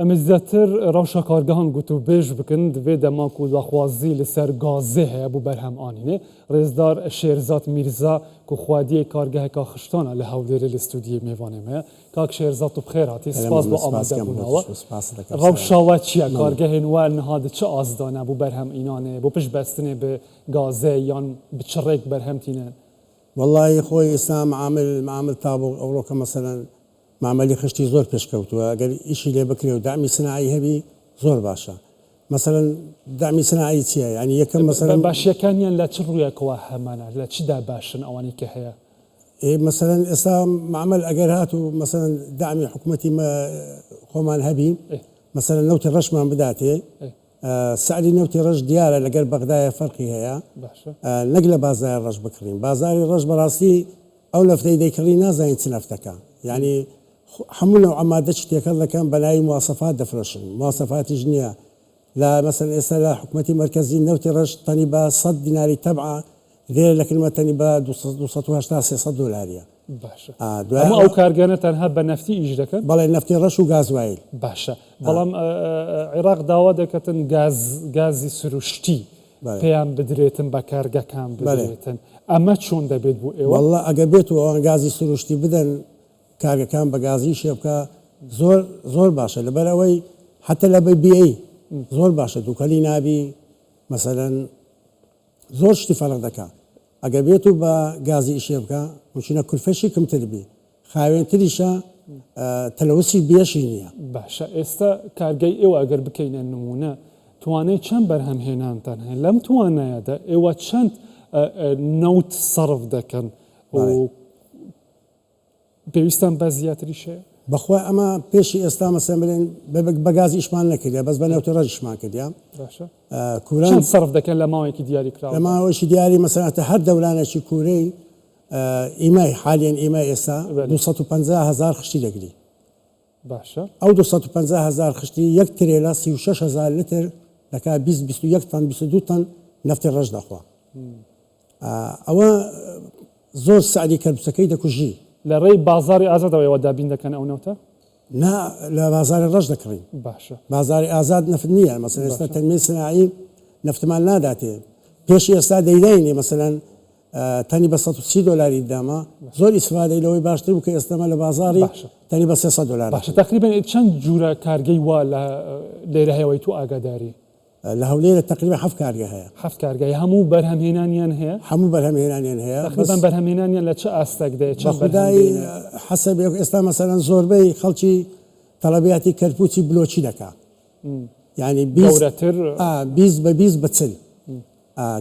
ئەمە زیاتر ڕەوشە کارگەهان گوتوبێژ بکن divê dema ku daxwazî li ser gazê heye bû berhem anîne Rêzdar Şêrzat Mîrza ku xwediyê kargeheka xiştana li Hewlêrê li stûdiyê mêvanê me ye Kak Şêrzat û bi xêr hatî spas bo amadebûna we Rewşa we çi ye kargehên we niha di çi azdane bû berhem înanê bû piştbestinê bi gazê yan bi çirêk berhem tîne والله خۆی ئێستا معامل تابوو ئەوڕۆکە مەسەلەن معاملی خشتی زۆر پێشکەوتووە ئەگەر ئیشی لێ بکرێ و دامی سنایی هەبی زۆر باشە مەسەلەن دامی سنایی چییە ینی یەکەم مەسەلەن باشیەکانیان لە چ ڕوویەکەوە هەمانە لە چیدا باشن ئەوانەی کە هەیە مەسەلەن ئێستا معامل ئەگەر هات و مەسەلەن دامی حکوومەتی خۆمان هەبی مەسەلەن نەوتی ڕەشمان بداتێ سعری نەوتی ڕەش دیارە لەگەر بەغدایە فەرقی هەیە نەک لە بازار ڕەش بکڕین بازاری ڕەش بەڕاستی ئەو لەفتەی دەیکڕی نازانین چ نەفتەکە یعنی هەموو لەو ئەمادە شتێکە دەکەن بەلای مواسەفات دەفرۆشن مواسەفاتیش نییە لا مثلا ئێستا لە حکوومەتی مرکزی نەوتی ڕەش تەنی بە 100 دیناری تەبعە لێرە لە کلمە تەنی بە 280 دۆلاریە باشە ئەو کارگەنە تەنها بە نەفتی ئیش دەکەن بەڵێ نەفتی ڕەش و گازوایل باشە بەڵام عێراق داوا دەکەتن گازی سروشتی پێیان بدرێتن بە کارگەکان بدرێتن ئەمە چۆن دەبێت بۆ ئێوە والله ئەگە بێت و ئەوان گازی سروشتی بدەن کارگەکان بە گازی شێ بکە زۆر باشە لەبەرەوەی حتى لە BBA زۆر باشە دووکەلی نابی مەسەلەن زۆر شتی فەرق دەکات ئەگە بێت و بە گازی ئیشێ بکە وچینە کولفەشی کەمتر بی خاوێنتریشە تەلەوسی بێشی نییە باشە ئێستا کارگەی ئێوە ئەگەر بکەینە نمونە توانەی چەند بەرهەمهێنانتان هەیە لەم توانایەدا ئێوە چەند نەوت سەرف دەکەن و پێویستان بە زیاتریشەیە بەخوا ئەمە پێشی ئێستا مەسەن بڵێن بە گازی ئیشمان نەکردیا بەس بە نەوتی ڕەشمان کردیا کوران سەرف دەکەن لە ماوەیەکی دیاری کراوە لە ماوەیەکی دیاری مەسەلەن هەر دەورانێکی کوورەی ئیمای حالێن ئیمای ئێستا 250,000 خشتی دەگری باشە ئەو 250,000 خشتی یەک ترێلا 36,000 لتر دەکات 21 تن 22 تن نەفتی ڕەش دەخوا ئەوە زۆر سعری کەربچەکەی دەکوژی لە ڕێی بازاری ئازادەوەیەوە دابین دەکەن ئەو نەوتە نا لە بازاری ڕەش دەکڕین باشە بازاری ئازاد نەفت نییە مەسەلەن ئێستا تەنمەی سنایی نەفتمان ناداتێ پێشی ئێستا دەیداینێ مەسەلەن تەنی بە 130 دۆلاری داما زۆر ئیسفادەی لەوەی باشتر بکە ئێستەمە لە بازاری تەنی بە 300 دۆلار باشە تقریبا چەند جورە کارگەی وا لە لێرە هەیەوەی تو ئاگاداری لە هەولێرە تقریبا 7 کارگە هەیە 7 کارگای هەموو بەرهەمهێنانیان هەیە هەموو بەرهەمهێنانیان هەیە تقریبا بەرهەمهێنانیان لە چه ئاستێک دەیە چەند خدای حەسەب ئێستا مەسەلەن زۆربەی خەڵکی تەڵەبیاتی کەرپوچی بلۆچی دەکات یعنی 20 بە 20 بە چل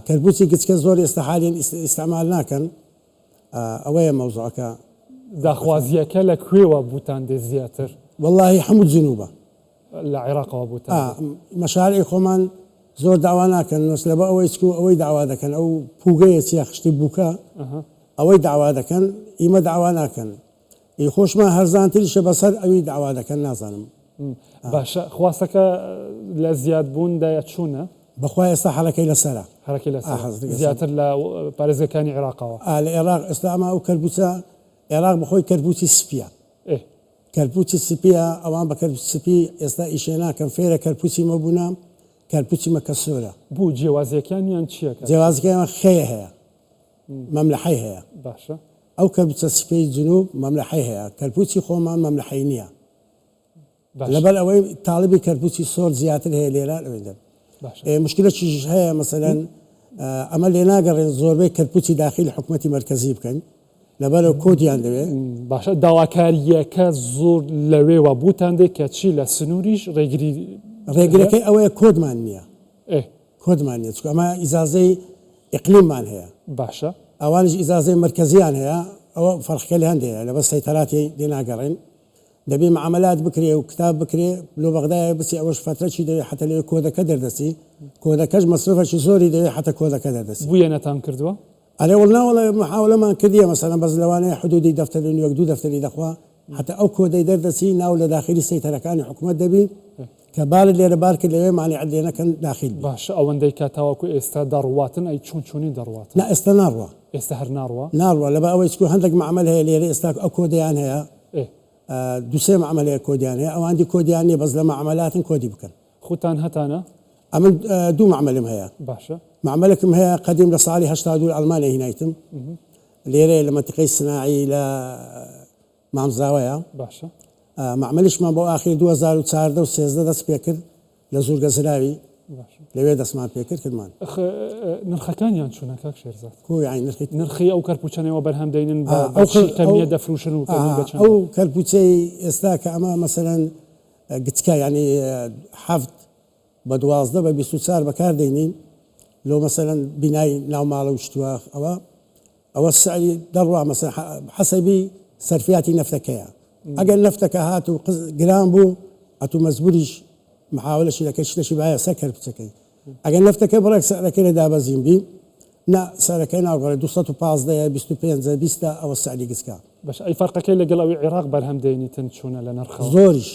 کەرپوچی گچکە زۆر ئێستا حالێن ئیستعمال ناکەن ئەوەیە مەوزوعەکە داخوازیەکە لە کوێوە بوتان دێ زیاتر واللهی هەموو جنوبە لە عێراقەوە بوتان مەشارعی خۆمان زۆر داوا ناکەن نووس لە بە ئەوەی چکو ئەوەی داوا دەکەن ئەو پوگەیە چیە خشتی بووکە ئەوەی داوا دەکەن ئیمە داوا ناکەن ئی خۆشمان هەرزانتریشە بەسەر ئەوی داوا دەکەن نازانم باشە خواستەکە لە زیادبووندایە چوونە بەخوا ئێستا حەڵەکەی لەسەرە حەرەکەی لەسەر زیاتر لە پارێزەکانی عێراقەوە لە عێراق ئێستا ئەمە ئەو کەربوچە عێراق بەخۆی کەربوچی سپیە کەرپوچی سپیە ئەوان بە کەرپوچی سپی ئێستا ئیشێ ناکەن فێرە کەرپوچی مەبوونا کەرپوچی مەکەسۆرە بوو جیاوازیەکانیان چییە جیاوازەکەیان خەیە هەیە مەملەحەی هەیە باشە ئەو کەرپوچە سپی جنوب مەملەحەی هەیە کەرپوچی خۆمان مەملەحەی نییە لەبەر ئەوەی تاڵبی کەرپوچی سۆر زیاتر هەیە لێرە لەوێندا مشکلەکیش هەیە مەسەلەن ئەمە لێ ناگەڕێن زۆربەی کەرپوچی داخلی حکوومەتی مرکزی بکەن لەبەرەوە کۆدیان دەوێت باشە داواکاریەکە زۆر لەوێوە بوتان دێ کە چی لە سنووریش ڕێگرەکەی ئەوەیە کۆدمان نییە کۆدمان نیە چکە ئەمە ئیزازەی ئیقلیممان هەیە باشە ئەوانش ئیزازەی مرکزیان هەیە ئەوە فەرقەکە لە هەندەیە لەبەر سەیتەراتی لێ ناگەڕێن دەبێ معاملات بکرێ و کتاب بکرێ لۆ بەغدایە بچی ئەوەش فترەی دەوێت حتى لێ کۆدەکە دەردەچی کۆدەکەش مەسرفەکی زۆری دەوێت حتى کۆدەکە دەردەچی بوویە نەتان کردووە ئەلێ وڵناوەڵە محاولەمان کردیە مەسەلەن بەس لەوانەیە حدودی دەفتەرین یەک دوو دەفتەری دەخوا حتى ئەو کۆدەی دەردەچی ناو لە داخلی سەیتەرەکانی حکوومەت دەبی کە بارت لێرە بار کرد لەوێ مانی عەدلێنەکەن داخل باشە ئەوەندەی کە تاواکو ئێستا دەڕواتن ئەی چۆنی دەڕواتن نا ئێستا ناڕوە ئێستا هەر ناڕوە ناڕوە لەبە ئەوەی چکو هەندێک معامل هەیە لێرە ئێستا ئەو کۆدەیان هەیە دوسێ معاملەیە کۆدیان هەیە ئەوان کۆدیان نیە بەس لە معاملاتن کۆدی بکەن خوتان هەتانە ئەمن دوو معاملەم هەیە باشە معاملەکەم هەیە قەدیم لە ساڵی 82 ئەڵمانیا هینایتم لێرە لە منتقەی سناعی لە مامزاوەیە باشە معاملشمان بۆ ئاخیر 2014 و 13 دەست پێ کرد لە زورگە زراوی لەوێ دەستمان پێکرد کردمان نرخەکانیان چوونە کاک شێرزاد کۆی نرخی ئەو کەرپوچەنەوە بەرهەم دەینن کەمیە دەفروشن و ئەو کەرپوچەی ئێستا کە ئەمە مەسەرەن گچکە ینی هەفت بە 12 بە 24 بەکار دەینین لۆ مەسەرەن بینای ناوماڵە و شتووە ئەوە سعی دەڕوا مەسەر حەسەبی سەرفیاتی نەفتەکەیە ئەگەر نەفتەکە هات و گران بوو ئەتو مەزبوریش محاولەشی دەکەی شتێکی باە سەر کەرپوچەکەی ئەگەر نەفتەکە بڕێک سەرەکەی لە دابەزین بی نا سەرەکەی ناوگەڕێ 215 25 20 ئەوە سعی گچکە باش ئەی فەرقەکەی لەگەڵ ئەوی عێراق بەرهەم دەینیتن چوونە لە نرخ زۆریش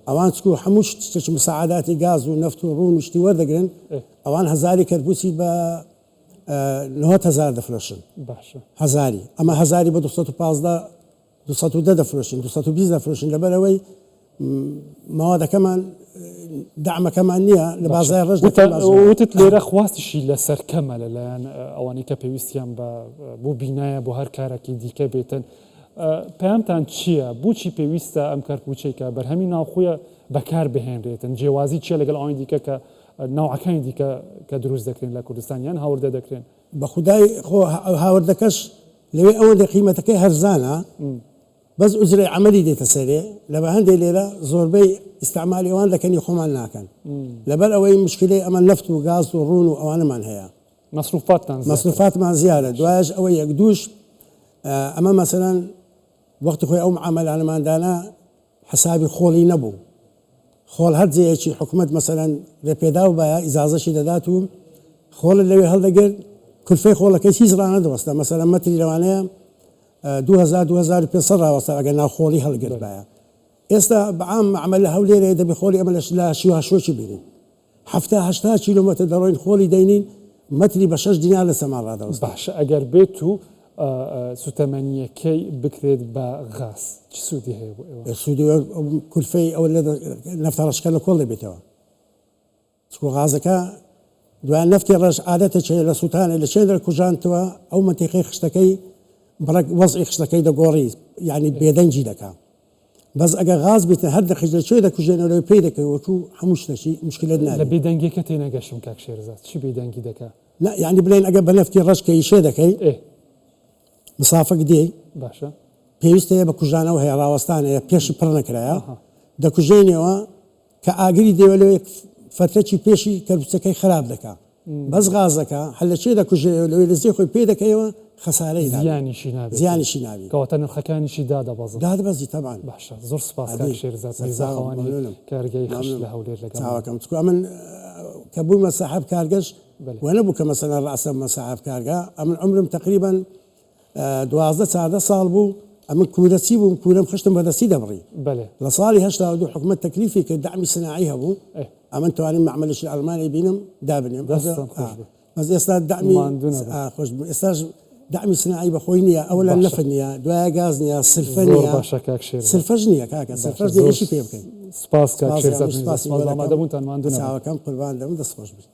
ئەوان چکو هەموو شتێکی مساعداتی گاز و نەفت و ڕوون شتی وەردەگرن ئەوان هەزاری کەرپوچی بە 90,000 دەفرۆشن باشە هەزاری ئەمە هەزاری بە 215 210 دەفرۆشن 220 دەفرۆشن لەبەرەوەی ماوەدەکەمان دعمەکەمان نییە لە بازای ڕژ وتت لێرە خواستشی لەسەر کەمە لەلایەن ئەوانەی کە پێویستیان بۆ بینایە بۆ هەر کارێکی دیکە بێتن پەیامتان چییە بۆچی پێویستە ئەم کەرپوچەیکە بەرهەمی ناوخۆیە بەکار بهێنرێتن جیاوازی چیە لەگەڵ ئەوانی دیکە کە ناوعەکانی دیکە کە دروست دەکرێن لە کوردستانیان هاوردە دەکرێن بە خودای خۆ هاوردەکەش لەوێ ئەوەندە قیمەتەکەی هەرزانە بەس ئوجرەی عەمەلی دێتە سەرێ لەبەر هەندێک لێرە زۆربەی ئیستعمالی ئەوان دەکەنی خۆمان ناکەن لەبەر ئەوەی مشکلەی ئەمە نەفت و گاز و ڕوون و ئەوانەمان هەیە مەصروفاتمان زیادە دوایش ئەوە یەک دووش ئەمە مەسەلەن وەختی خۆی ئەو معاملانەماندانە حسابی خۆڵی نەبوو خۆڵ هەر جەیەکی حکومەت مەسەلەن ڕێپێدا و باە ئیزازەشی دەدات و خۆڵ لەوێ هەڵدەگرت کولفەی خۆڵەکەی هیچ ڕانەدەوەستە مەسەلەن مەتری لەوانەیە 2500 ڕاوەستا ئەگەر ناو خۆڵی هەڵگرت باە ئێستا بەعام معامل لە هەولێرە دەبێ خۆڵی ئەمە لە شیوهاشۆکی بینین 70 کیلومتر دەڕۆین خۆڵی دەینین مەتری بە 6 دینار لە سەمان ڕادەوەست باشە ئەگەر بێت و سوتەمەنیەکەی بکرێت بە غاز چ سوودی هەیە بۆ ئێوە سوودی کولفەی ئەوە لە نەفتەڕەشکە لە کۆڵ دەبێتەوە چکۆ غازەکە دوای نەفتی ڕەش عادەتە چێ لە سووتانە لە چێ دەرکوژانتەوە ئەو منتیقەی خشتەکەی بڕێک وەزعی خشتەکەی دەگۆڕی یعنی بێدەنجی دەکا بەس ئەگە غاز بێتە هەر دەخش لە چێ دەکوژێنەوە پێی دەکەی وەکو هەموو شتێکی مشکلت نابێت لە بێدەنگیەکە تێنەگەشتم کاک شێرزاد چی بێدەنگی دەکا لا یعنی بڵێن ئەگە بە نەفتی ڕەشکەی شێ دەکەی مسافەک دێ باشە پێویستە هەیە بە کوژانەوە هەیە ڕاوەستانەیە پێشی پڕ نەکرایە دەکوژێنەوە کە ئاگری دێوە لەوێ فترەی پێشی کەرپوچەکەی خراپ دەکا بەس غازەکە هەل لە چێ دەکوژێ لەوێ لە زێ خۆی پێ دەکەیەوە خەسارەی زیانیشی نابێت کەواتە نرخەکانیشی دادەبەزی تەبان باشە زۆر سپاس کاک شێرزاد میرزاخەوانی کارگەی خەش لە هەولێر لەگەڵ چکو من کە بوومە ساحب کارگەش وەنەبوو کە مەسەلەن ڕەسەم مەساحب کارگا ئەمن عمرم تقریبا 12 ساڵ بوو ئەمن کورەچی بووم کورم خشتم بەدەستی دەبڕی لە ساڵی 82 حکومەت تەکلیفی کە دعمی سناعی هەبوو ئەمن توانین معاملەشی ئەڵمانی بینم دابنێم بەس ئێستا دعمی خۆش بوو ئێستاش دعمی سناعی بەخۆی نییە ئەوە لە نەفت نییە دوایە گاز نییە سلفە نییە سلفەش نییە کاکە سلفەش نییەشی پێ بکەین سپاس کاک شێرزاد میرزا سپاس ئامادەبوونتان ماندوو چاوەکەم قوربان دەبم دەست خۆش بێت